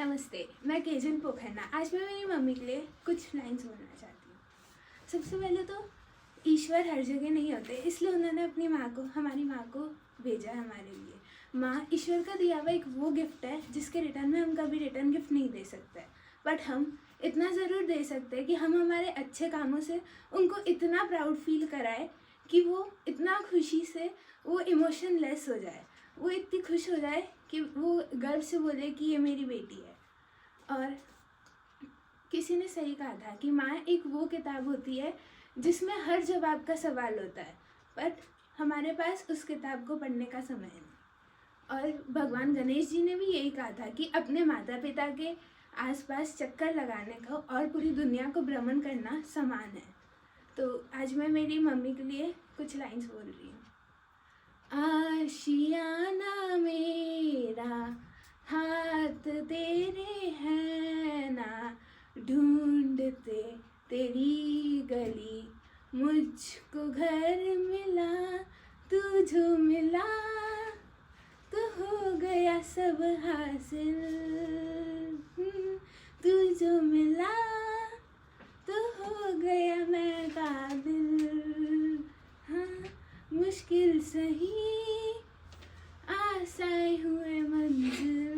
नमस्ते, मैं केजन पोखरना। आज मैं मेरी मम्मी के लिए कुछ लाइन्स बोलना चाहती हूँ। सबसे पहले तो ईश्वर हर जगह नहीं होते, इसलिए उन्होंने अपनी माँ को, हमारी माँ को भेजा है हमारे लिए। माँ ईश्वर का दिया हुआ एक वो गिफ्ट है जिसके रिटर्न में हम कभी रिटर्न गिफ्ट नहीं दे सकते, बट हम इतना ज़रूर दे सकते हैं कि हम हमारे अच्छे कामों से उनको इतना प्राउड फील कराए कि वो इतना खुशी से वो इमोशनलेस हो जाए, वो इतनी खुश हो जाए कि वो गर्व से बोले कि ये मेरी बेटी है। और किसी ने सही कहा था कि माँ एक वो किताब होती है जिसमें हर जवाब का सवाल होता है, बट हमारे पास उस किताब को पढ़ने का समय नहीं। और भगवान गणेश जी ने भी यही कहा था कि अपने माता पिता के आसपास चक्कर लगाने का और पूरी दुनिया को भ्रमण करना समान है। तो आज मैं मेरी मम्मी के लिए कुछ लाइन्स बोल रही हूँ। आशियाना मेरा हाथ तेरे है ना, ढूंढते तेरी गली मुझको घर मिला, तू जो मिला तो हो गया सब हासिल, तू जो मिला तो हो गया मैं काबिल। हाँ मुश्किल सही आसाए हुए मंजिल,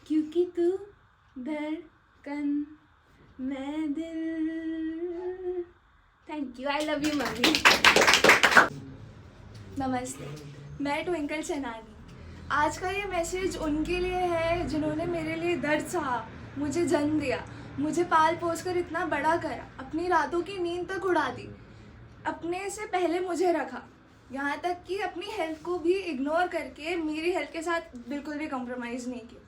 क्योंकि तू धड़कन मैं दिल। Thank you. I love you mummy. नमस्ते, मैं ट्विंकल चनानी। आज का ये मैसेज उनके लिए है जिन्होंने मेरे लिए दर्द सहा, मुझे जन्म दिया, मुझे पाल पोस कर इतना बड़ा करा, अपनी रातों की नींद तक उड़ा दी, अपने से पहले मुझे रखा, यहाँ तक कि अपनी हेल्थ को भी इग्नोर करके मेरी हेल्थ के साथ बिल्कुल भी कॉम्प्रोमाइज़ नहीं किया।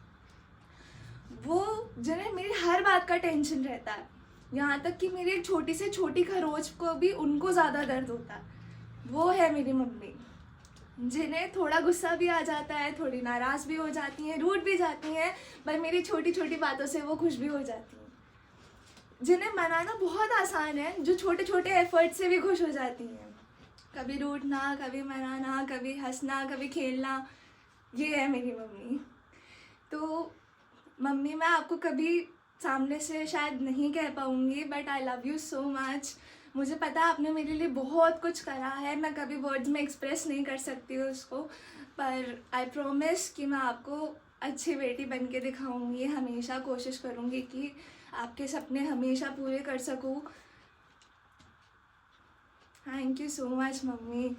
वो जिन्हें मेरी हर बात का टेंशन रहता है, यहाँ तक कि मेरी एक छोटी से छोटी खरोच को भी उनको ज़्यादा दर्द होता है, वो है मेरी मम्मी। जिन्हें थोड़ा गुस्सा भी आ जाता है, थोड़ी नाराज़ भी हो जाती हैं, रूठ भी जाती हैं, पर मेरी छोटी छोटी बातों से वो खुश भी हो जाती हैं। जिन्हें मनाना बहुत आसान है, जो छोटे छोटे एफर्ट से भी खुश हो जाती हैं, कभी रूठना, कभी मनाना, कभी हंसना, कभी खेलना, ये है मेरी मम्मी। तो मम्मी, मैं आपको कभी सामने से शायद नहीं कह पाऊँगी, but I love you so much. मुझे पता है आपने मेरे लिए बहुत कुछ करा है, मैं कभी वर्ड्स में एक्सप्रेस नहीं कर सकती हूँ उसको, पर आई प्रॉमिस कि मैं आपको अच्छी बेटी बन के दिखाऊँगी, हमेशा कोशिश करूँगी कि आपके सपने हमेशा पूरे कर सकूँ। Thank you so much mummy.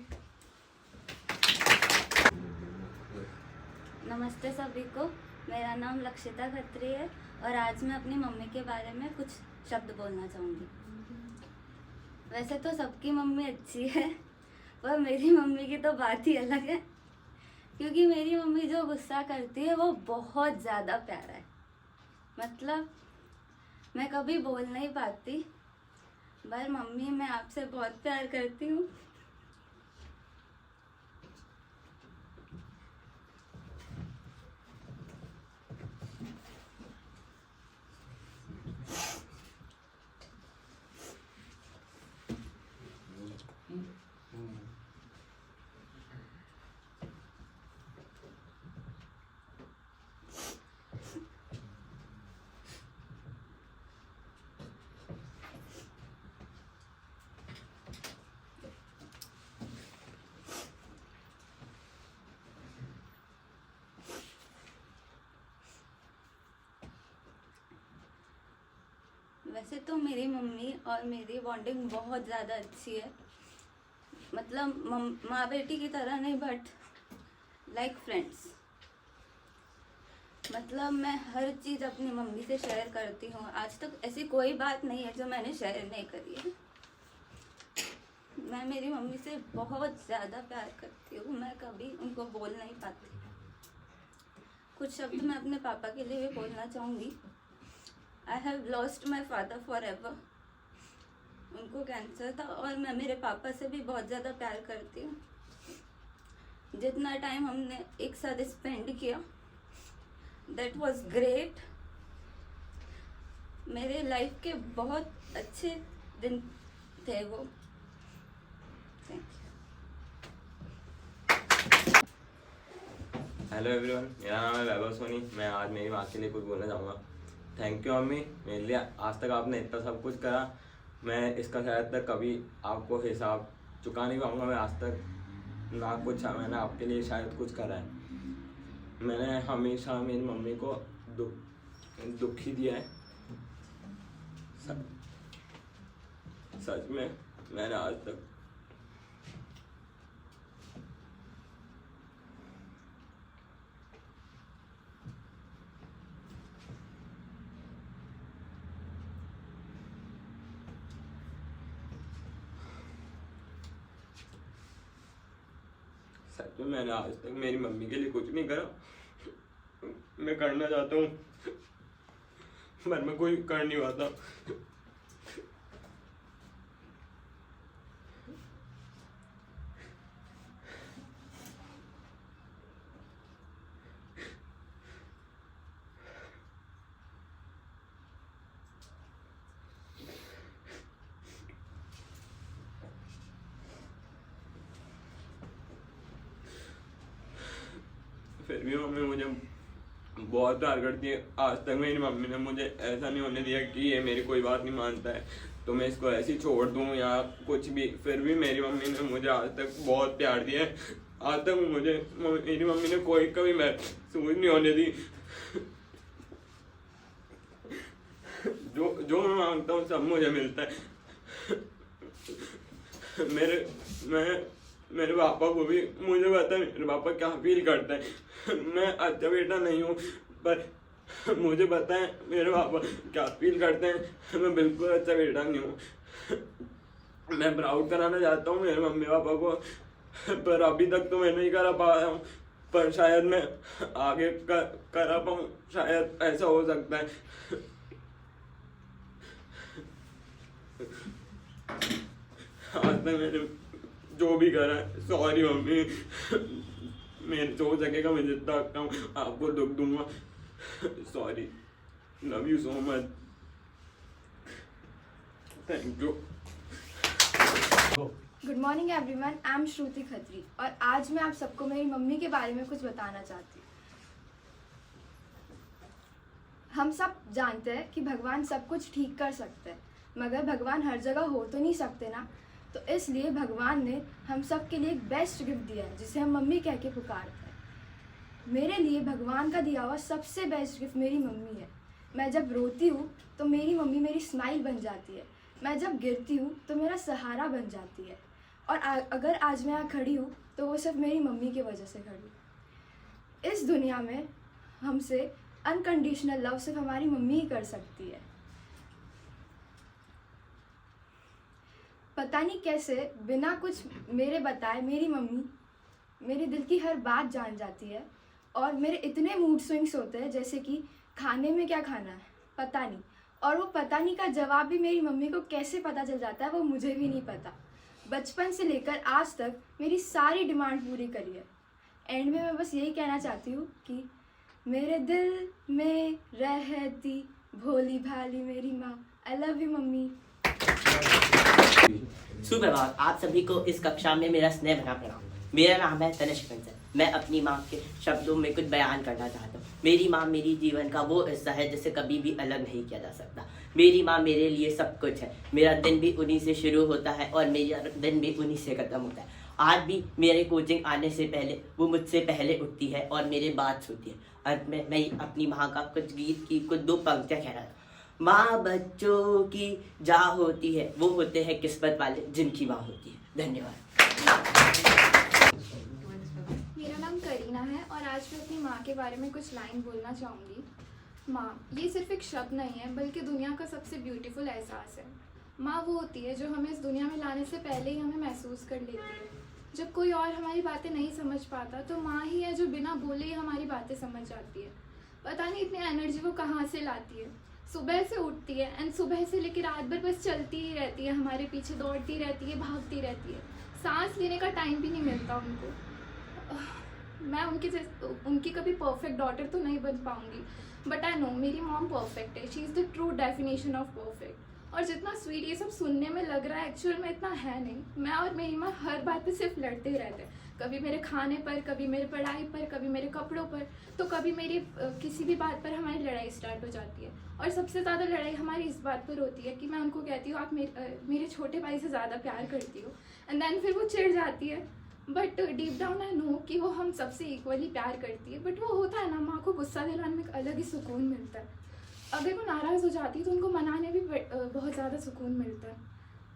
नमस्ते सभी को, मेरा नाम लक्षिता खत्री है और आज मैं अपनी मम्मी के बारे में कुछ शब्द बोलना चाहूँगी। वैसे तो सबकी मम्मी अच्छी है, पर मेरी मम्मी की तो बात ही अलग है, क्योंकि मेरी मम्मी जो गुस्सा करती है वो बहुत ज़्यादा प्यारा है। मतलब मैं कभी बोल नहीं पाती, पर मम्मी मैं आपसे बहुत प्यार करती हूँ। वैसे तो मेरी मम्मी और मेरी बॉन्डिंग बहुत ज़्यादा अच्छी है, मतलब माँ बेटी की तरह नहीं, बट लाइक फ्रेंड्स। मतलब मैं हर चीज़ अपनी मम्मी से शेयर करती हूँ, आज तक ऐसी कोई बात नहीं है जो मैंने शेयर नहीं करी है। मैं मेरी मम्मी से बहुत ज़्यादा प्यार करती हूँ, मैं कभी उनको बोल नहीं पाती। कुछ शब्द मैं अपने पापा के लिए भी बोलना चाहूँगी। I have lost my father forever. उनको कैंसर था और मैं मेरे पापा से भी बहुत ज़्यादा प्यार करती हूँ। जितना टाइम हमने एक साथ स्पेंड किया, that was great. मेरे लाइफ के बहुत अच्छे दिन थे वो। Thank you. हेलो एवरीवन, मेरा नाम है वैभव सोनी। मैं आज मेरी माँ के लिए कुछ बोलना चाहूँगा। थैंक यू मम्मी, मेरे लिए आज तक आपने इतना सब कुछ करा। मैं इसका शायद तक कभी आपको हिसाब चुका नहीं पाऊँगा। मैं आज तक ना कुछ मैंने आपके लिए शायद कुछ करा है। मैंने हमेशा मेरी मम्मी को दुखी दिया है। सच में मैंने आज तक मैंने आज तक मेरी मम्मी के लिए कुछ नहीं करा। मैं करना चाहता हूँ पर मैं कोई कर नहीं पाता। फिर भी मम्मी मुझे बहुत प्यार करती है। आज तक मेरी मम्मी ने मुझे ऐसा नहीं होने दिया कि ये मेरी कोई बात नहीं मानता है तो मैं इसको ऐसे ही छोड़ दूँ या कुछ भी। फिर भी मेरी मम्मी ने मुझे आज तक बहुत प्यार दिया है। आज तक मुझे मेरी मम्मी ने कोई कभी महसूस नहीं होने दी। जो मैं मांगता हूँ सब मुझे मिलता है। मेरे पापा को भी मुझे पता है मेरे पापा क्या फील करते हैं। मैं अच्छा बेटा नहीं हूँ पर मुझे पता है मेरे पापा क्या फील करते हैं। मैं बिल्कुल अच्छा बेटा नहीं हूँ। मैं प्राउड कराना चाहता हूँ मेरे मम्मी पापा को पर अभी तक तो मैं नहीं करा पाया हूँ। पर शायद मैं आगे करा पाऊँ, शायद ऐसा हो सकता है। आज तक मैंने जो भी करा है सॉरी मम्मी। मेरे जो सकेगा मैं जितना सकता हूँ आपको दुख दूंगा। Sorry, love you so much, thank you. Good morning everyone, I am Shruti Khatri और आज मैं आप सबको मेरी मम्मी के बारे में कुछ बताना चाहती हूँ। हम सब जानते हैं कि भगवान सब कुछ ठीक कर सकते हैं, मगर भगवान हर जगह हो तो नहीं सकते ना। तो इसलिए भगवान ने हम सब के लिए एक बेस्ट गिफ्ट दिया है जिसे हम मम्मी कह के पुकारते हैं। मेरे लिए भगवान का दिया हुआ सबसे बेस्ट गिफ्ट मेरी मम्मी है। मैं जब रोती हूँ तो मेरी मम्मी मेरी स्माइल बन जाती है। मैं जब गिरती हूँ तो मेरा सहारा बन जाती है। और अगर आज मैं यहाँ खड़ी हूँ तो वो सिर्फ मेरी मम्मी की वजह से खड़ी हूँ। इस दुनिया में हमसे अनकंडीशनल लव सिर्फ हमारी मम्मी ही कर सकती है। पता नहीं कैसे बिना कुछ मेरे बताए मेरी मम्मी मेरे दिल की हर बात जान जाती है। और मेरे इतने मूड स्विंग्स होते हैं जैसे कि खाने में क्या खाना है पता नहीं, और वो पता नहीं का जवाब भी मेरी मम्मी को कैसे पता चल जाता है वो मुझे भी नहीं पता। बचपन से लेकर आज तक मेरी सारी डिमांड पूरी करी है। एंड में मैं बस यही कहना चाहती हूँ कि मेरे दिल में रहती भोली भाली मेरी माँ। आई लव यू मम्मी। सुप्रभात, आप सभी को इस कक्षा में मेरा स्नेह भरा प्रणाम। मेरा नाम है तनिष्क कंचन। मैं अपनी माँ के शब्दों में कुछ बयान करना चाहता हूँ। मेरी माँ मेरी जीवन का वो हिस्सा है जिसे कभी भी अलग नहीं किया जा सकता। मेरी माँ मेरे लिए सब कुछ है। मेरा दिन भी उन्हीं से शुरू होता है और मेरा दिन भी उन्हीं से खत्म होता है। आज भी मेरे कोचिंग आने से पहले वो मुझसे पहले उठती है और मेरे बात सुनती है। अंत में मैं अपनी माँ का कुछ गीत की कुछ दो पंक्तियाँ कह रहा था। माँ बच्चों की जा होती है, वो होते हैं किस्मत वाले जिनकी माँ होती है। धन्यवाद। मेरा नाम करीना है और आज मैं अपनी माँ के बारे में कुछ लाइन बोलना चाहूँगी। माँ ये सिर्फ एक शब्द नहीं है बल्कि दुनिया का सबसे ब्यूटीफुल एहसास है। माँ वो होती है जो हमें इस दुनिया में लाने से पहले ही हमें महसूस कर लेती है। जब कोई और हमारी बातें नहीं समझ पाता तो माँ ही है जो बिना बोले ही हमारी बातें समझ जाती है। पता नहीं इतनी एनर्जी वो कहाँ से लाती है। सुबह से उठती है एंड सुबह से लेकर रात भर बस चलती ही रहती है, हमारे पीछे दौड़ती रहती है, भागती रहती है। सांस लेने का टाइम भी नहीं मिलता उनको। मैं उनकी कभी परफेक्ट डॉटर तो नहीं बन पाऊंगी बट आई नो मेरी मॉम परफेक्ट है। She is the true definition of perfect. और जितना स्वीट ये सब सुनने में लग रहा है एक्चुअल में इतना है नहीं। मैं और मेरी माँ हर बात पे सिर्फ लड़ते ही रहते हैं, कभी मेरे खाने पर, कभी मेरे पढ़ाई पर, कभी मेरे कपड़ों पर, तो कभी मेरी किसी भी बात पर हमारी लड़ाई स्टार्ट हो जाती है। और सबसे ज़्यादा लड़ाई हमारी इस बात पर होती है कि मैं उनको कहती हूँ आप मेरे छोटे भाई से ज़्यादा प्यार करती हो, एंड देन फिर वो चिढ़ जाती है। But deep down I know कि वो हम सबसे इक्वली प्यार करती है, बट वो होता है ना, माँ को गुस्सा दिलाने में एक अलग ही सुकून मिलता है। अगर वो नाराज़ हो जाती है तो उनको मनाने भी बहुत ज़्यादा सुकून मिलता है।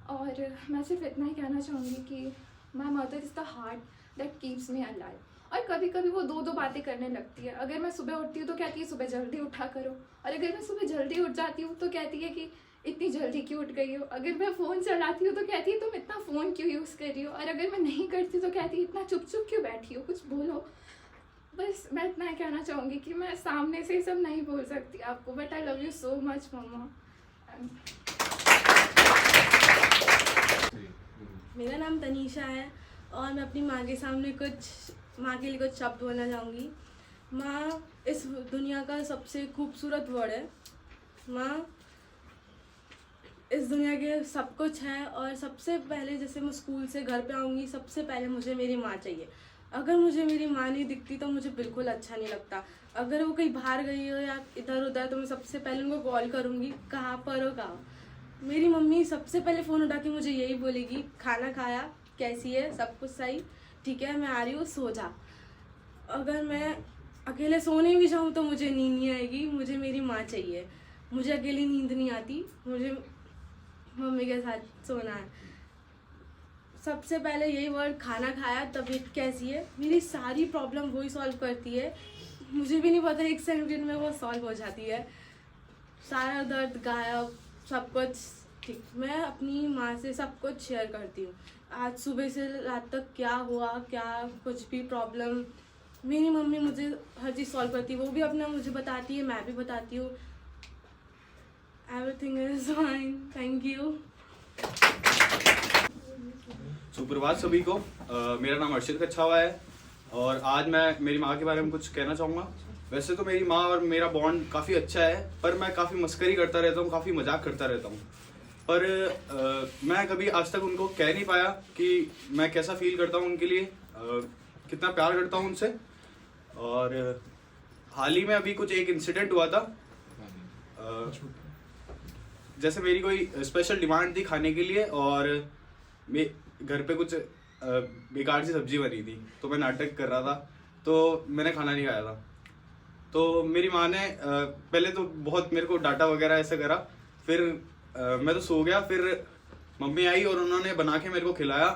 और मैं सिर्फ इतना ही कहना चाहूँगी कि my mother is the heart that keeps me alive. और कभी कभी वो दो बातें करने लगती है। अगर मैं सुबह उठती हूँ तो कहती है सुबह जल्दी उठा करो, और अगर मैं सुबह जल्दी उठ जाती हूँ तो कहती है कि इतनी जल्दी क्यों उठ गई हो। अगर मैं फ़ोन चलाती हूँ तो कहती है तुम इतना फ़ोन क्यों यूज़ कर रही हो, और अगर मैं नहीं करती तो कहती है इतना चुप चुप क्यों बैठी हो, कुछ बोलो। बस मैं इतना ही कहना चाहूँगी कि मैं सामने से सब नहीं बोल सकती आपको, but I love you so much मम्मा। मेरा नाम तनीषा है और मैं अपनी माँ के लिए कुछ शब्द बोलना चाहूँगी। माँ इस दुनिया का सबसे खूबसूरत वर्ड है। माँ इस दुनिया के सब कुछ है, और सबसे पहले जैसे मैं स्कूल से घर पे आऊँगी सबसे पहले मुझे मेरी माँ चाहिए। अगर मुझे मेरी माँ नहीं दिखती तो मुझे बिल्कुल अच्छा नहीं लगता। अगर वो कहीं बाहर गई हो या इधर उधर तो मैं सबसे पहले उनको कॉल करूँगी, कहाँ पर हो कहाँ। मेरी मम्मी सबसे पहले फ़ोन उठा के मुझे यही बोलेगी, खाना खाया, कैसी है, सब कुछ सही, ठीक है मैं आ रही हूँ, सो जा। अगर मैं अकेले सोने भी जाऊँ तो मुझे नींद नहीं आएगी, मुझे मेरी माँ चाहिए। मुझे अकेली नींद नहीं आती, मुझे मम्मी के साथ सोना है। सबसे पहले यही वर्ड, खाना खाया, तबीयत कैसी है, मेरी सारी प्रॉब्लम वही सॉल्व करती है। मुझे भी नहीं पता 1 सेकंड में वो सॉल्व हो जाती है, सारा दर्द गायब, सब कुछ ठीक। मैं अपनी माँ से सब कुछ शेयर करती हूँ, आज सुबह से रात तक क्या हुआ, क्या कुछ भी प्रॉब्लम, मेरी मम्मी मुझे हर चीज़ सॉल्व करती है। वो भी अपना मुझे बताती है, मैं भी बताती हूँ। Everything is fine, thank you. सुप्रभात सभी को। मेरा नाम अर्षित कच्छावा है और आज मैं मेरी माँ के बारे में कुछ कहना चाहूँगा। वैसे तो मेरी माँ और मेरा बॉन्ड काफ़ी अच्छा है, पर मैं काफ़ी मस्करी करता रहता हूँ, काफ़ी मजाक करता रहता हूँ। पर मैं कभी आज तक उनको कह नहीं पाया कि मैं कैसा फील करता हूँ उनके लिए, कितना प्यार करता हूँ उनसे। और हाल ही में अभी कुछ एक इंसिडेंट हुआ था। जैसे मेरी कोई स्पेशल डिमांड थी खाने के लिए और घर पे कुछ बेकार सी सब्जी बनी थी, तो मैं नाटक कर रहा था, तो मैंने खाना नहीं खाया था। तो मेरी माँ ने पहले तो बहुत मेरे को डांटा वगैरह ऐसा करा, फिर मैं तो सो गया। फिर मम्मी आई और उन्होंने बना के मेरे को खिलाया।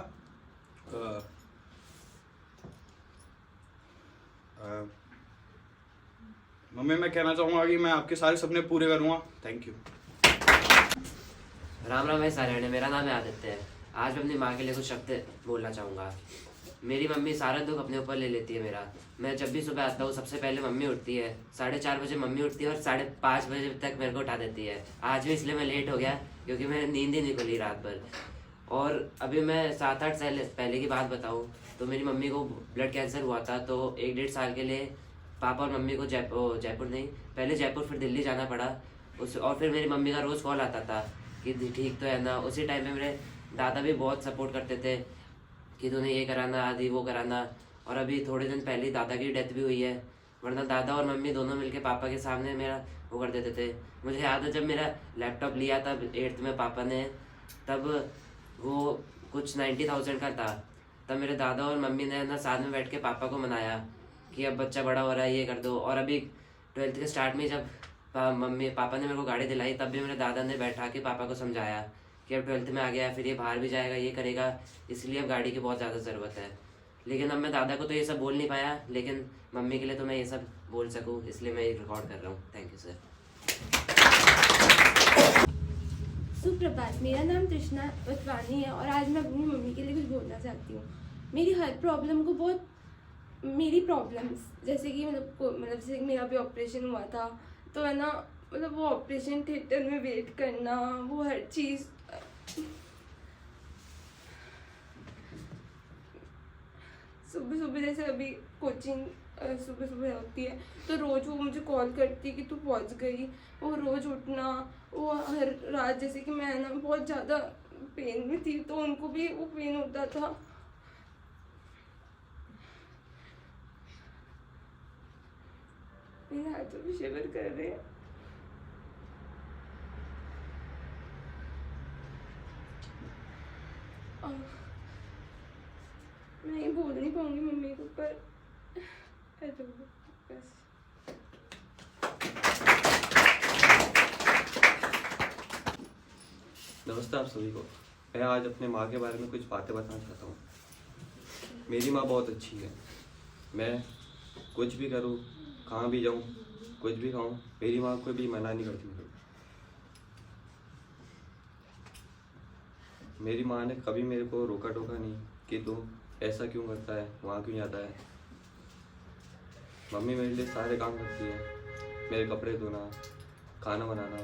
मम्मी, मैं कहना चाहूँगा कि मैं आपके सारे सपने पूरे करूँगा। Thank you. राम राम है सारे, मेरा नाम है आदित्य है। आज मैं अपनी माँ के लिए कुछ शब्द बोलना चाहूँगा। मेरी मम्मी सारा दुख अपने ऊपर ले लेती है मेरा। मैं जब भी सुबह आता हूँ सबसे पहले मम्मी उठती है, 4:30 बजे मम्मी उठती है और 5:30 बजे तक मेरे को उठा देती है। आज भी इसलिए मैं लेट हो गया क्योंकि मैं नींद ही नहीं खुली रात भर। और अभी मैं 7-8 साल पहले की बात बताऊँ तो मेरी मम्मी को ब्लड कैंसर हुआ था, तो 1-1.5 साल के लिए पापा और मम्मी को जयपुर नहीं, पहले जयपुर फिर दिल्ली जाना पड़ा। और फिर मेरी मम्मी का रोज़ कॉल आता था कि ठीक तो है ना। उसी टाइम पे मेरे दादा भी बहुत सपोर्ट करते थे कि तूने ये कराना, आदि वो कराना। और अभी थोड़े दिन पहले दादा की डेथ भी हुई है, वरना दादा और मम्मी दोनों मिलके पापा के सामने मेरा वो कर देते थे। मुझे याद है जब मेरा लैपटॉप लिया था 8th में पापा ने, तब वो कुछ 90,000 का था। तब मेरे दादा और मम्मी ने ना साथ में बैठ के पापा को मनाया कि अब बच्चा बड़ा हो रहा है, ये कर दो। और अभी 12th के स्टार्ट में जब पापा ने मेरे को गाड़ी दिलाई, तब भी मेरे दादा ने बैठा के पापा को समझाया कि अब 12th में आ गया, फिर ये बाहर भी जाएगा, ये करेगा, इसलिए अब गाड़ी की बहुत ज़्यादा ज़रूरत है। लेकिन अब मैं दादा को तो ये सब बोल नहीं पाया, लेकिन मम्मी के लिए तो मैं ये सब बोल सकूँ, इसलिए मैं ये रिकॉर्ड कर रहा हूँ। Thank you sir. सुप्रभात, मेरा नाम तृष्णा वतवानी है और आज मैं अपनी मम्मी के लिए कुछ बोलना चाहती हूँ। मेरी हर प्रॉब्लम को बहुत, मेरी प्रॉब्लम्स जैसे कि जैसे मेरा भी ऑपरेशन हुआ था, तो है ना, मतलब वो ऑपरेशन थिएटर में वेट करना, वो हर चीज़, सुबह सुबह जैसे अभी कोचिंग सुबह सुबह होती है, तो रोज़ वो मुझे कॉल करती है कि तू पहुंच गई। वो रोज़ उठना, वो हर रात, जैसे कि मैं ना बहुत ज़्यादा पेन में थी तो उनको भी वो पेन होता था। मेरे हाथों भी शिवर कर रहे हैं। और मैं ये बोल नहीं पाऊंगी मम्मी को, पर बस। नमस्ते आप सभी को। मैं आज अपने माँ के बारे में कुछ बातें बताना चाहता हूँ। मेरी माँ बहुत अच्छी है। मैं कुछ भी करूँ, कहाँ भी जाऊँ, कुछ भी खाऊँ, मेरी माँ कोई भी मना नहीं करती मुझे। मेरी माँ ने कभी मेरे को रोका टोका नहीं कि तू ऐसा क्यों करता है, वहाँ क्यों जाता है। मम्मी मेरे लिए सारे काम करती है, मेरे कपड़े धोना, खाना बनाना,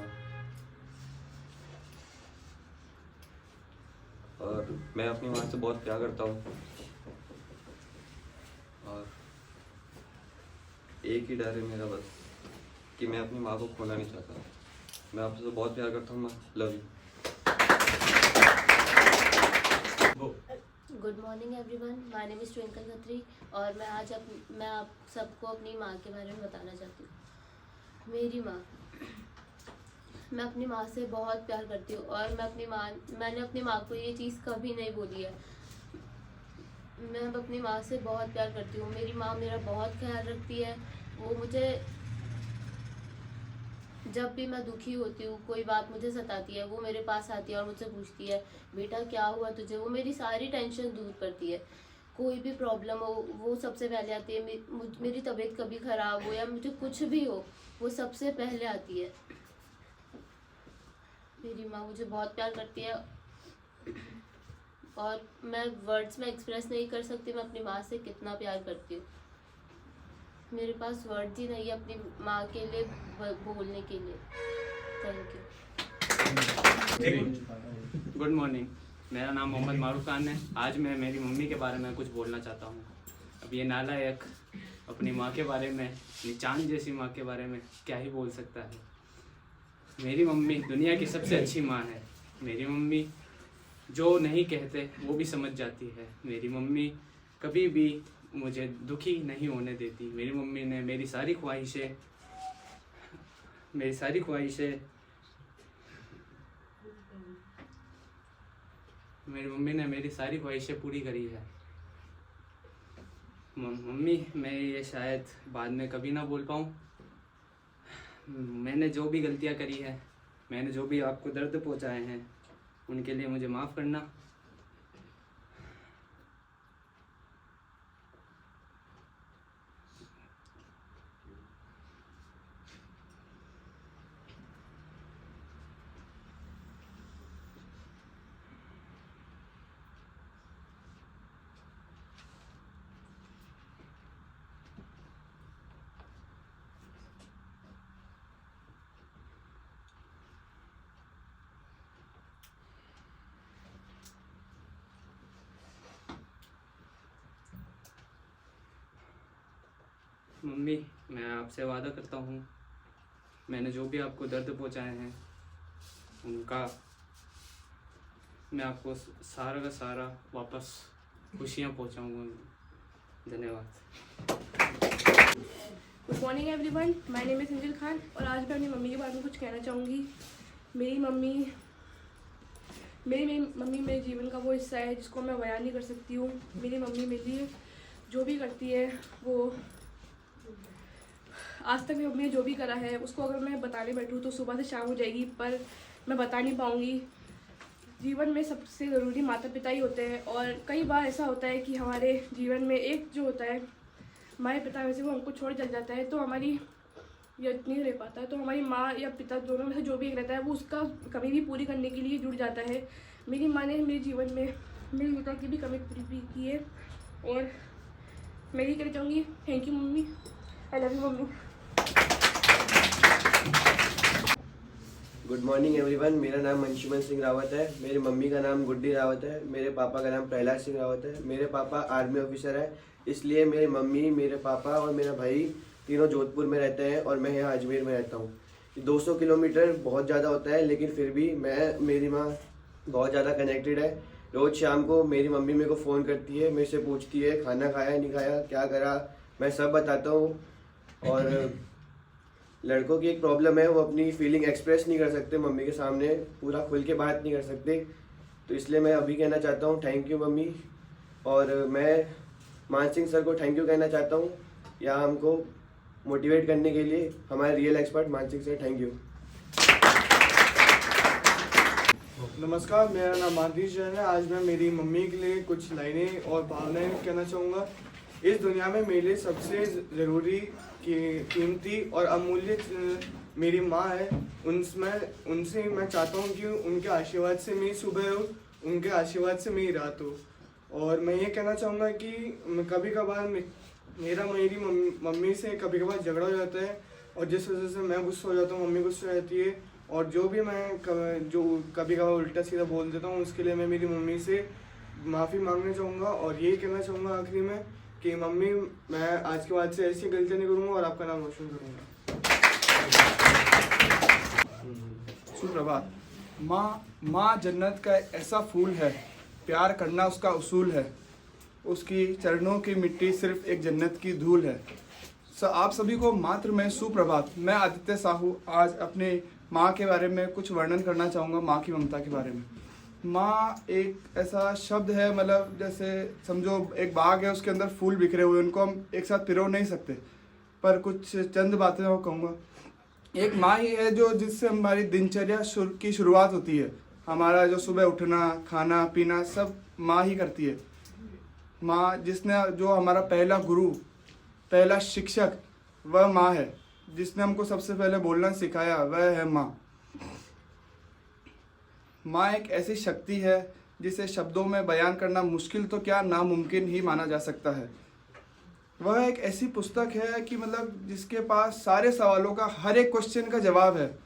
और मैं अपनी माँ से बहुत प्यार करता हूँ। और एक ही डर है मेरा बस, कि मैं अपनी माँ को खोना नहीं चाहता। मैं आपसे बहुत प्यार करता हूँ माँ, love you. Good morning everyone, my name is twinkle Khatri और मैं आप सबको अपनी माँ के बारे में बताना चाहती हूँ। मेरी माँ, मैं अपनी माँ से बहुत प्यार करती हूँ और मैंने अपनी माँ को ये चीज़ कभी नहीं बोली है। मैं अपनी माँ से बहुत प्यार करती हूँ। मेरी माँ मेरा बहुत ख्याल रखती है। वो मुझे, जब भी मैं दुखी होती हूँ, कोई बात मुझे सताती है, वो मेरे पास आती है और मुझसे पूछती है बेटा क्या हुआ तुझे। वो मेरी सारी टेंशन दूर करती है। कोई भी प्रॉब्लम हो वो सबसे पहले आती है। मेरी तबीयत कभी ख़राब हो या मुझे कुछ भी हो, वो सबसे पहले आती है। मेरी माँ मुझे बहुत प्यार करती है और मैं वर्ड्स में एक्सप्रेस नहीं कर सकती मैं अपनी माँ से कितना प्यार करती हूँ। मेरे पास वर्ड्स ही नहीं है अपनी माँ के लिए बोलने के लिए। Thank you. गुड मॉर्निंग, मेरा नाम मोहम्मद मारूफ खान है। आज मैं मेरी मम्मी के बारे में कुछ बोलना चाहता हूँ। अब ये नालायक अपनी माँ के बारे में, अपनी चांद जैसी माँ के बारे में क्या ही बोल सकता है। मेरी मम्मी दुनिया की सबसे अच्छी माँ है। मेरी मम्मी जो नहीं कहते वो भी समझ जाती है। मेरी मम्मी कभी भी मुझे दुखी नहीं होने देती। मेरी मम्मी ने मेरी सारी ख्वाहिशें पूरी करी है। मम्मी, मैं ये शायद बाद में कभी ना बोल पाऊँ। मैंने जो भी गलतियाँ करी है, मैंने जो भी आपको दर्द पहुँचाए हैं, उनके लिए मुझे माफ़ करना। मम्मी, मैं आपसे वादा करता हूँ, मैंने जो भी आपको दर्द पहुँचाए हैं उनका मैं आपको सारा का सारा वापस खुशियाँ पहुँचाऊँगा। धन्यवाद। Good morning everyone, my name is Sanjil Khan और आज मैं अपनी मम्मी के बारे में कुछ कहना चाहूँगी। मेरी मम्मी मेरे जीवन का वो हिस्सा है जिसको मैं बयान नहीं कर सकती हूँ। मेरी मम्मी मेरे लिए जो भी करती है, वो आज तक मेरी मम्मी ने जो भी करा है उसको अगर मैं बताने बैठूँ तो सुबह से शाम हो जाएगी, पर मैं बता नहीं पाऊँगी। जीवन में सबसे ज़रूरी माता पिता ही होते हैं और कई बार ऐसा होता है कि हमारे जीवन में एक जो होता है हमारे पिता में से, वो हमको छोड़ चल जाता है तो हमारी यत्न नहीं रह पाता है, तो हमारी माँ या पिता दोनों में से जो भी एक रहता है वो उसका कमी भी पूरी करने के लिए जुड़ जाता है। मेरी माँ ने मेरे जीवन में मेरे पिता की भी कमी पूरी की है और मैं यही कहना चाहूँगी, thank you mummy, I love you mummy. Good morning everyone. मेरा नाम अंशुमन सिंह रावत है। मेरी मम्मी का नाम गुड्डी रावत है। मेरे पापा का नाम प्रहलाद सिंह रावत है। मेरे पापा आर्मी ऑफिसर है, इसलिए मेरी मम्मी, मेरे पापा और मेरा भाई तीनों जोधपुर में रहते हैं और मैं यहाँ अजमेर में रहता हूँ। 200 किलोमीटर बहुत ज़्यादा होता है, लेकिन फिर भी मेरी माँ बहुत ज़्यादा कनेक्टेड है। रोज़ शाम को मेरी मम्मी मेरे को फ़ोन करती है, मेरे से पूछती है खाना खाया नहीं खाया, क्या करा, मैं सब बताता हूँ। और लड़कों की एक प्रॉब्लम है, वो अपनी फीलिंग एक्सप्रेस नहीं कर सकते मम्मी के सामने, पूरा खुल के बात नहीं कर सकते। तो इसलिए मैं अभी कहना चाहता हूँ थैंक यू मम्मी। और मैं मान सिंह सर को थैंक यू कहना चाहता हूँ यहाँ हमको मोटिवेट करने के लिए, हमारे रियल एक्सपर्ट मान सिंह सर, थैंक यू। नमस्कार, मेरा नाम मानवीर जैन है। आज मैं मेरी मम्मी के लिए कुछ लाइनें और भावनाएं कहना चाहूँगा। इस दुनिया में मेरे लिए सबसे ज़रूरी, कीमती और अमूल्य मेरी माँ है। उनसे मैं चाहता हूँ कि उनके आशीर्वाद से मेरी सुबह हो, उनके आशीर्वाद से मेरी रात हो। और मैं ये कहना चाहूँगा कि कभी कभार मेरी मम्मी से कभी कभार झगड़ा हो जाता है, और जिस वजह से मैं गुस्सा हो जाता हूँ, मम्मी गुस्सा हो जाती है, और जो भी मैं कभी कभार उल्टा सीधा बोल देता हूँ, उसके लिए मैं मेरी मम्मी से माफ़ी मांगना चाहूँगा। और यही कहना चाहूँगा आखिरी में कि मम्मी, मैं आज के बाद से ऐसी गलतियाँ नहीं करूँगा और आपका नाम रोशन करूँगा। सुप्रभात। माँ जन्नत का ऐसा फूल है, प्यार करना उसका उसूल है, उसकी चरणों की मिट्टी सिर्फ एक जन्नत की धूल है। आप सभी को मात्र में सुप्रभात। मैं आदित्य साहू आज अपने माँ के बारे में कुछ वर्णन करना चाहूँगा, माँ की ममता के बारे में। माँ एक ऐसा शब्द है, मतलब जैसे समझो एक बाग है, उसके अंदर फूल बिखरे हुए, उनको हम एक साथ पिरो नहीं सकते, पर कुछ चंद बातें मैं कहूँगा। एक माँ ही है जो जिससे हमारी दिनचर्या की शुरुआत होती है। हमारा जो सुबह उठना, खाना पीना सब माँ ही करती है। माँ जो हमारा पहला गुरु, पहला शिक्षक, वह माँ है। जिसने हमको सबसे पहले बोलना सिखाया, वह है माँ। माँ एक ऐसी शक्ति है जिसे शब्दों में बयान करना मुश्किल तो क्या, नामुमकिन ही माना जा सकता है। वह एक ऐसी पुस्तक है कि मतलब जिसके पास सारे सवालों का, हर एक क्वेश्चन का जवाब है।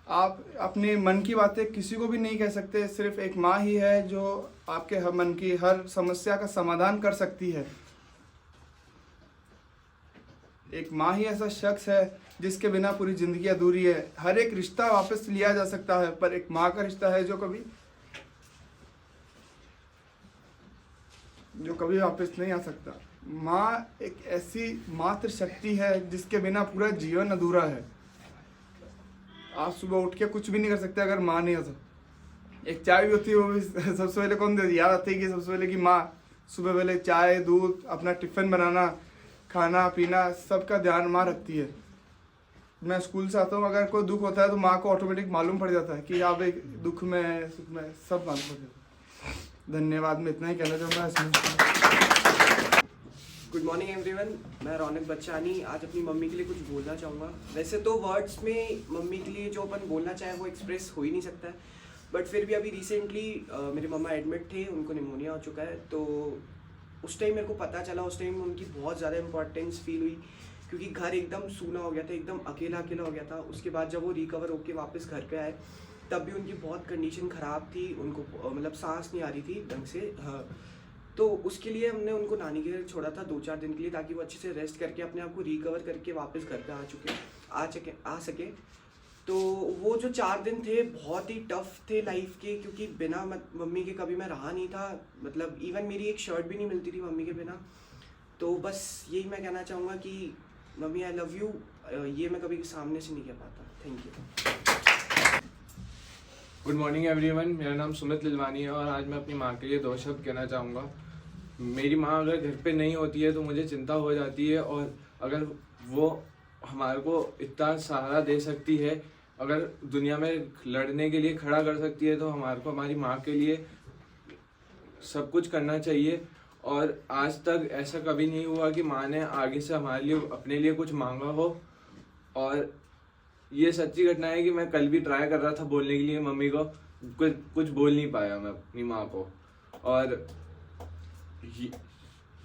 आप अपने मन की बातें किसी को भी नहीं कह सकते, सिर्फ एक माँ ही है जो आपके मन की हर समस्या का समाधान कर सकती है। एक माँ ही ऐसा शख्स है जिसके बिना पूरी ज़िंदगी अधूरी है। हर एक रिश्ता वापस लिया जा सकता है, पर एक माँ का रिश्ता है जो कभी वापस नहीं आ सकता। माँ एक ऐसी मात्र शक्ति है जिसके बिना पूरा जीवन अधूरा है। आप सुबह उठ के कुछ भी नहीं कर सकते अगर माँ नहीं हो तो। एक चाय भी होती है, वो भी सबसे पहले कौन देती, याद आती है कि सबसे पहले कि माँ। सुबह पहले चाय, दूध, अपना टिफ़िन बनाना, खाना पीना, सबका ध्यान माँ रखती है। मैं स्कूल से आता हूँ, अगर कोई दुख होता है तो माँ को ऑटोमेटिक मालूम पड़ जाता है कि आप एक दुख में है, सुख में, सब मालूम पड़ जाता है। धन्यवाद, मैं इतना ही कहना चाहूँगा। गुड मॉर्निंग एवरीवन, मैं रौनक बच्चानी आज अपनी मम्मी के लिए कुछ बोलना चाहूँगा। वैसे तो वर्ड्स में मम्मी के लिए जो अपन बोलना चाहे वो एक्सप्रेस हो ही नहीं सकता है, बट फिर भी अभी रिसेंटली मेरे मम्मा एडमिट थे, उनको निमोनिया हो चुका है। तो उस टाइम मेरे को पता चला, उस टाइम उनकी बहुत ज़्यादा इंपॉर्टेंस फील हुई, क्योंकि घर एकदम सूना हो गया था, एकदम अकेला अकेला हो गया था। उसके बाद जब वो रिकवर होके वापस घर पे आए, तब भी उनकी बहुत कंडीशन ख़राब थी, उनको मतलब सांस नहीं आ रही थी ढंग से। हाँ, तो उसके लिए हमने उनको नानी के घर छोड़ा था 2-4 दिन के लिए, ताकि वो अच्छे से रेस्ट करके अपने आप को रिकवर करके वापस घर पे आ सके। तो वो जो 4 दिन थे बहुत ही टफ थे लाइफ के, क्योंकि बिना मम्मी के कभी मैं रहा नहीं था। मतलब इवन मेरी एक शर्ट भी नहीं मिलती थी मम्मी के बिना। तो बस यही मैं कहना चाहूँगा कि मम्मी आई लव यू, ये मैं कभी सामने से नहीं कह पाता। Thank you. Good morning everyone, मेरा नाम सुमित लिलवानी है और आज मैं अपनी माँ के लिए 2 शब्द कहना चाहूँगा। मेरी माँ अगर घर पे नहीं होती है तो मुझे चिंता हो जाती है, और अगर वो हमारे को इतना सहारा दे सकती है, अगर दुनिया में लड़ने के लिए खड़ा कर सकती है, तो हमारे को हमारी माँ के लिए सब कुछ करना चाहिए। और आज तक ऐसा कभी नहीं हुआ कि माँ ने आगे से हमारे लिए अपने लिए कुछ मांगा हो। और ये सच्ची घटना है कि मैं कल भी ट्राई कर रहा था बोलने के लिए मम्मी को, कुछ बोल नहीं पाया मैं अपनी माँ को। और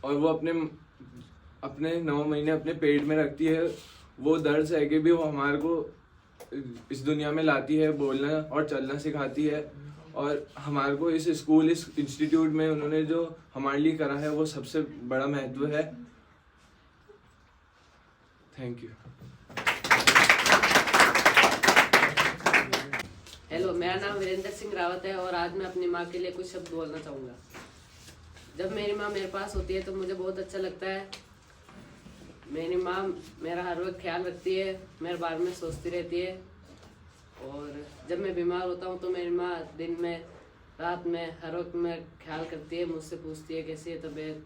वो अपने 9 महीने अपने पेट में रखती है, वो दर्द सह के भी वो हमारे को इस दुनिया में लाती है, बोलना और चलना सिखाती है। और हमारे को इस स्कूल, इस इंस्टीट्यूट में उन्होंने जो हमारे लिए करा है वो सबसे बड़ा महत्व है। Thank you. हेलो, मेरा नाम वीरेंद्र सिंह रावत है और आज मैं अपनी माँ के लिए कुछ शब्द बोलना चाहूँगा। जब मेरी माँ मेरे पास होती है तो मुझे बहुत अच्छा लगता है। मेरी माँ मेरा हर वक्त ख्याल रखती है, मेरे बारे में सोचती रहती है। और जब मैं बीमार होता हूँ तो मेरी माँ दिन में, रात में, हर वक्त में ख्याल करती है, मुझसे पूछती है कैसी है तबीयत,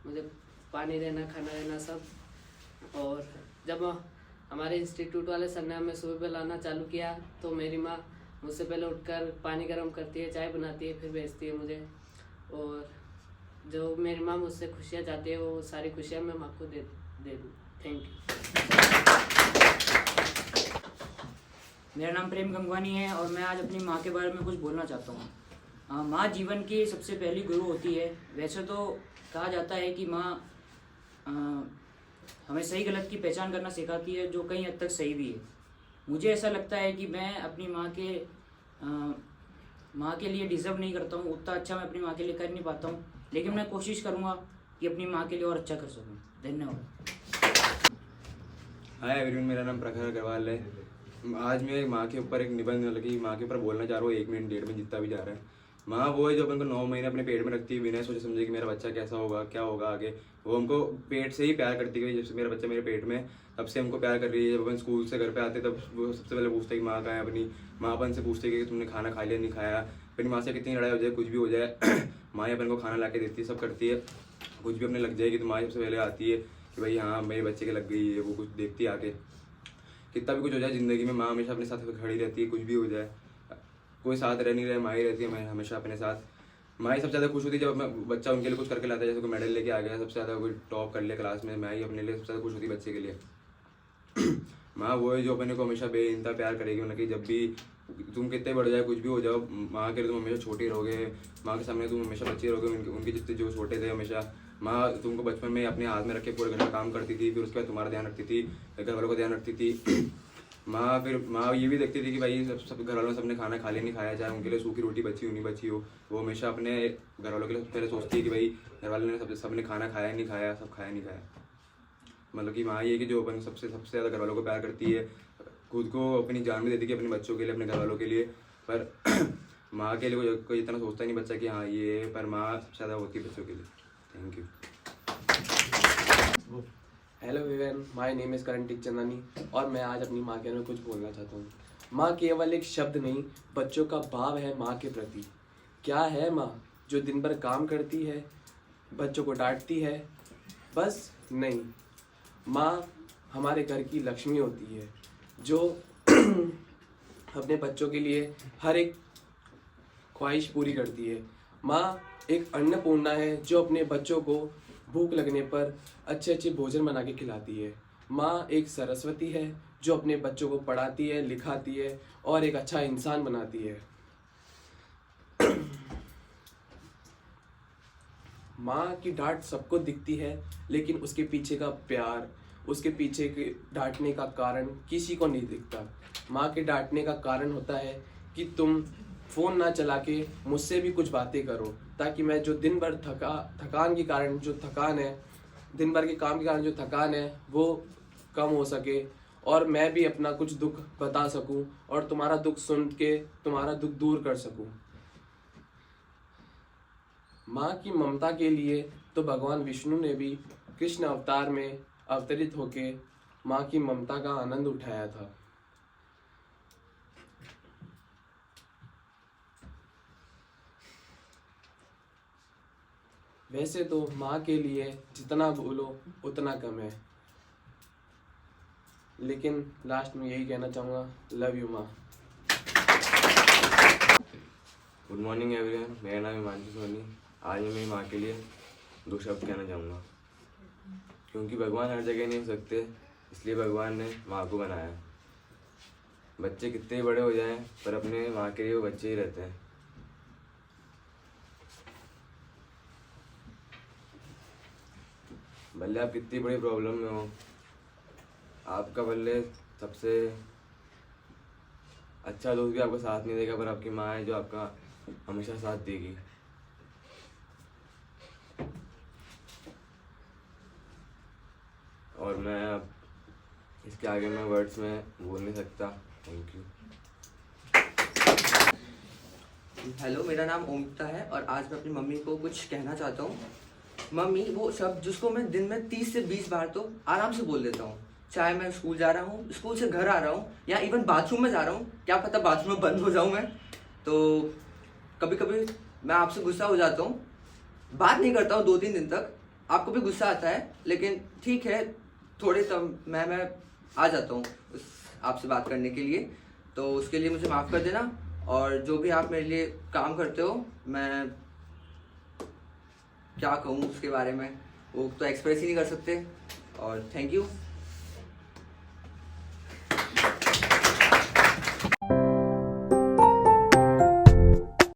मुझे पानी देना, खाना देना, सब। और जब हमारे इंस्टीट्यूट वाले सर ने हमें सुबह लाना चालू किया तो मेरी माँ मुझसे पहले उठकर पानी गर्म करती है, चाय बनाती है, फिर भेजती है मुझे। और जो मेरी माँ मुझसे खुशियाँ चाहती है वो सारी खुशियाँ मैं माँ को दे दूँ। Thank you. मेरा नाम प्रेम गंगवानी है और मैं आज अपनी माँ के बारे में कुछ बोलना चाहता हूँ। माँ जीवन की सबसे पहली गुरु होती है। वैसे तो कहा जाता है कि माँ हमें सही गलत की पहचान करना सिखाती है, जो कई हद तक सही भी है। मुझे ऐसा लगता है कि मैं अपनी माँ के लिए डिज़र्व नहीं करता हूँ, उतना अच्छा मैं अपनी माँ के लिए कर नहीं पाता हूँ, लेकिन मैं कोशिश करूँगा कि अपनी माँ के लिए और अच्छा कर सकूँ। धन्यवाद। हाय एवरीवन, मेरा नाम प्रखर अग्रवाल है। आज मैं माँ के ऊपर एक निबंध, मतलब कि माँ के ऊपर बोलना चाह रहा हूँ। 1 मिनट 1.5 मिनट जितना भी जा रहा है। माँ वो है जो अपन को 9 महीने अपने पेट में रखती है, बिना सोचे समझे कि मेरा बच्चा कैसा होगा, क्या होगा आगे। वो हमको पेट से ही प्यार करती है। जब से मेरा बच्चा मेरे पेट में, तब से हमको प्यार कर रही है। जब अपन स्कूल से घर पे आते तब वो सबसे पहले पूछते कि माँ कहाँ है। अपनी माँ अपन से पूछते कि तुमने खाना खा लिया, नहीं खाया। अपनी माँ से कितनी लड़ाई हो जाए, कुछ भी हो जाए, माँ ही अपन को खाना ला के देती है, सब करती है। कुछ भी अपने लग जाएगी तो माँ सबसे पहले आती है कि भाई हाँ मेरे बच्चे के लग गई है। वो कुछ देखती है आके, कितना भी कुछ हो जाए ज़िंदगी में, माँ हमेशा अपने साथ खड़ी रहती है। कुछ भी हो जाए, कोई साथ रह नहीं रहे, माँ ही रहती है। मैं हमेशा अपने साथ, माँ ही सबसे ज़्यादा खुश होती है जब मैं बच्चा उनके लिए कुछ करके लाता है। जैसे कोई मेडल लेके आ गया, सबसे ज़्यादा कोई टॉप कर लिया क्लास में, मैं ही अपने लिए सबसे ज़्यादा खुश होती है बच्चे के लिए। माँ वो है जो अपने को हमेशा बेइंतहा प्यार करेगी। मतलब कि जब भी तुम कितने बढ़ जाए, कुछ भी हो जाओ, माँ के लिए तुम हमेशा छोटे रहोगे। माँ के सामने तुम हमेशा बच्चे रहोगे। उनके जितने जो छोटे थे, हमेशा माँ तुमको बचपन में अपने हाथ में रख के पूरे घर का काम करती थी। फिर उसके बाद तुम्हारा ध्यान रखती थी, घर वालों का ध्यान रखती थी। माँ ये भी देखती थी कि भाई सब घर वालों ने सबने खाना खा लिया, नहीं खाया, चाहे उनके लिए सूखी रोटी बची हो नहीं बची हो। वो हमेशा अपने घर वालों के लिए पहले सोचती है कि भाई घर वालों ने सबने खाना खाया नहीं खाया, सब खाया नहीं खाया। मतलब कि माँ ये कि जो अपन सबसे ज़्यादा घर वालों को प्यार करती है, खुद को अपनी जान भी देती है अपने बच्चों के लिए, अपने घर वालों के लिए। पर माँ के लिए कोई इतना सोचता नहीं बच्चा कि हाँ ये है, पर माँ सबसे ज़्यादा होती है बच्चों के लिए। Thank you. Hello everyone, my name is Karan Tikchandani और मैं आज अपनी माँ के बारे में कुछ बोलना चाहता हूँ। माँ केवल एक शब्द नहीं, बच्चों का भाव है माँ के प्रति। क्या है माँ? जो दिन भर काम करती है, बच्चों को डांटती है, बस नहीं। माँ हमारे घर की लक्ष्मी होती है, जो अपने बच्चों के लिए हर एक ख्वाहिश पूरी करती है। माँ एक अन्नपूर्णा है जो अपने बच्चों को भूख लगने पर अच्छे अच्छे भोजन बना के खिलाती है। माँ एक सरस्वती है जो अपने बच्चों को पढ़ाती है, लिखाती है और एक अच्छा इंसान बनाती है। माँ की डांट सबको दिखती है, लेकिन उसके पीछे का प्यार, उसके पीछे के डांटने का कारण किसी को नहीं दिखता। माँ के डांटने का कारण होता है कि तुम फ़ोन ना चला के मुझसे भी कुछ बातें करो, ताकि मैं जो दिन भर थकान के कारण जो थकान है, दिन भर के काम के कारण जो थकान है वो कम हो सके और मैं भी अपना कुछ दुख बता सकूं और तुम्हारा दुख सुन के तुम्हारा दुख दूर कर सकूं। माँ की ममता के लिए तो भगवान विष्णु ने भी कृष्ण अवतार में अवतरित होके माँ की ममता का आनंद उठाया था। वैसे तो माँ के लिए जितना बोलो उतना कम है, लेकिन लास्ट में यही कहना चाहूँगा, लव यू माँ। गुड मॉर्निंग एवरीवन, मेरा नाम हिमांशु सोनी। आज मैं मेरी माँ के लिए 2 शब्द कहना चाहूँगा। क्योंकि भगवान हर जगह नहीं हो सकते, इसलिए भगवान ने माँ को बनाया। बच्चे कितने ही बड़े हो जाएं, पर अपने माँ के लिए वो बच्चे ही रहते हैं। भले आप कितनी बड़ी प्रॉब्लम में हो, आपका भले सबसे अच्छा दोस्त भी आपका साथ नहीं देगा, पर आपकी माँ है जो आपका हमेशा साथ देगी। और मैं अब इसके आगे मैं वर्ड्स में बोल नहीं सकता। Thank you. हेलो, मेरा नाम ओमिता है और आज मैं अपनी मम्मी को कुछ कहना चाहता हूँ। मम्मी वो शब्द जिसको मैं दिन में 30 से 20 बार तो आराम से बोल देता हूँ, चाहे मैं स्कूल जा रहा हूँ, स्कूल से घर आ रहा हूँ, या इवन बाथरूम में जा रहा हूँ, क्या पता बाथरूम में बंद हो जाऊँ मैं। तो कभी कभी मैं आपसे गुस्सा हो जाता हूँ, बात नहीं करता हूँ 2-3 दिन तक, आपको भी गुस्सा आता है, लेकिन ठीक है थोड़े समय मैं आ जाता हूँ आपसे बात करने के लिए, तो उसके लिए मुझे माफ़ कर देना। और जो भी आप मेरे लिए काम करते हो, मैं क्या कहूँ उसके बारे में, वो तो एक्सप्रेस ही नहीं कर सकते। और थैंक यू।